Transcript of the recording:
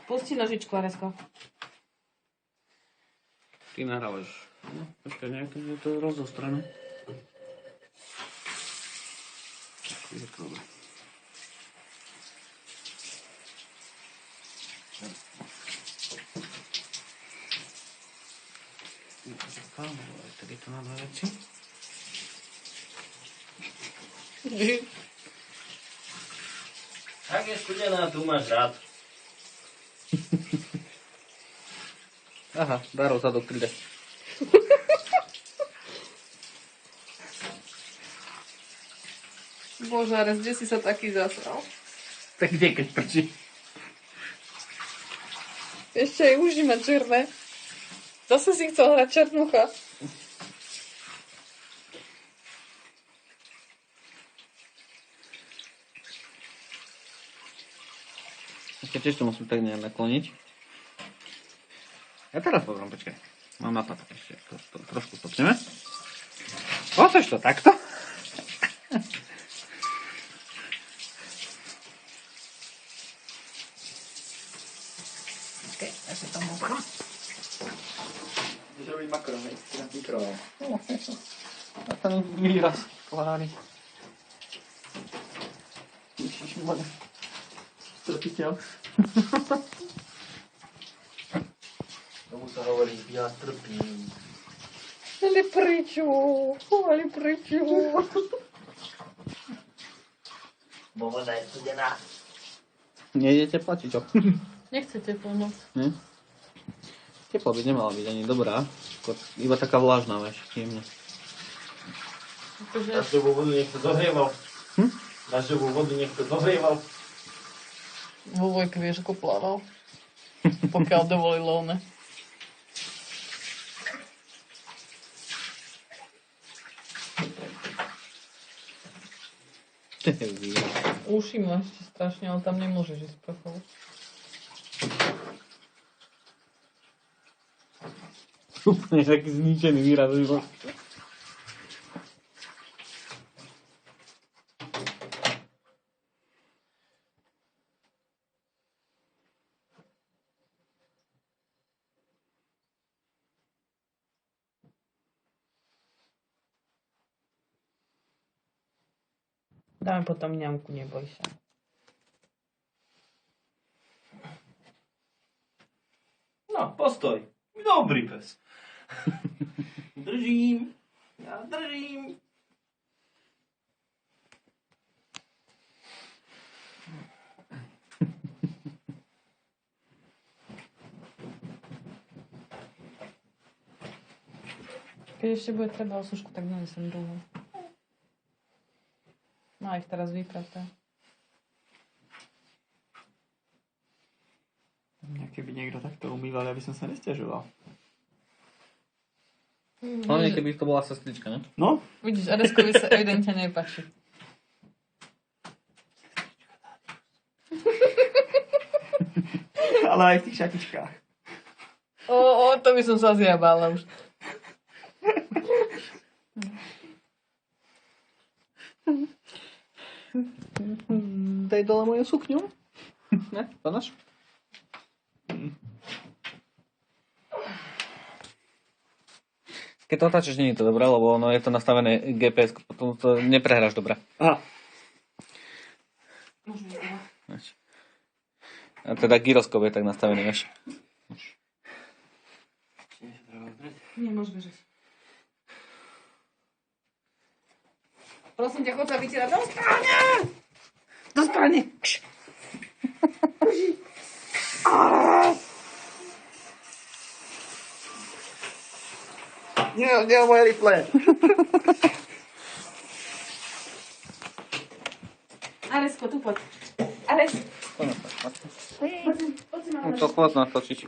Pusti nožičku, Aresko. Ty nahrávaš. No, počkaj, nejak to je to rozostrané. Je to dobré. Tak je to na dve veci. Tak je studená, tu máš rád. Aha, Daro sa do kryde. Bože, Ares, kde si sa taký zasral? Tak kde, keď prčí? Ešte aj uši má černé. Zase si chcel hrať černucha. Ešte tiež to musím tak nejak nakloniť. Ja teraz pozriem, počkaj. Mám nápad. Ešte to trošku stopneme. Chceš to takto? Počkaj, ja si tam búcham. Budeš robiť makro, hej, si na mikroval. A ten výraz klári. Ježišmane. Strpiteľ. Tomu sa hovorí, ja trpím. Ale prečo? Bo voda je studená. Nejdete platiť, čo? Nechcete pomôcť. Nie? Teplo by nemala byť ani dobrá. Iba taká vlážna, vieš, jemne. Dažďovú vodu niekto zohrieval. Dažďovú vodu niekto zohrieval. Vo Vojke vieš, ako plával. Pokiaľ dovolilo one. Uši má ešte strašne, ale tam nemôžeš ísť sprchovať. Úplne taký zničený výraz. Dáme potom ňamku, neboj sa. No, postoj. Dobrý pes. Držím. Ja držím. Keď ešte bude treba osušku, tak donesem druhú. Má ich teraz vypraté. Mňa keby niekto takto umýval, ja by som sa nesťažoval. Hlavne keby to bola sestrička, ne? No? Vidíš, Areskovi sa evidentne nepáči. Ale aj v tých šatičkách. To by som sa zjabala už. Daj dole moju sukňu. Ne, panaš? Keď to otáčaš, nie je to dobré, lebo ono je to nastavené GPS, potom to neprehráš dobre. Aha. A teda gyroskop je tak nastavený, vieš. Nemôžeš bežať. Prosím ťa, chod sa vytierať. Do strany! Nie, moje rifle. Aresko, tu poď. Ares. To chod natočiť.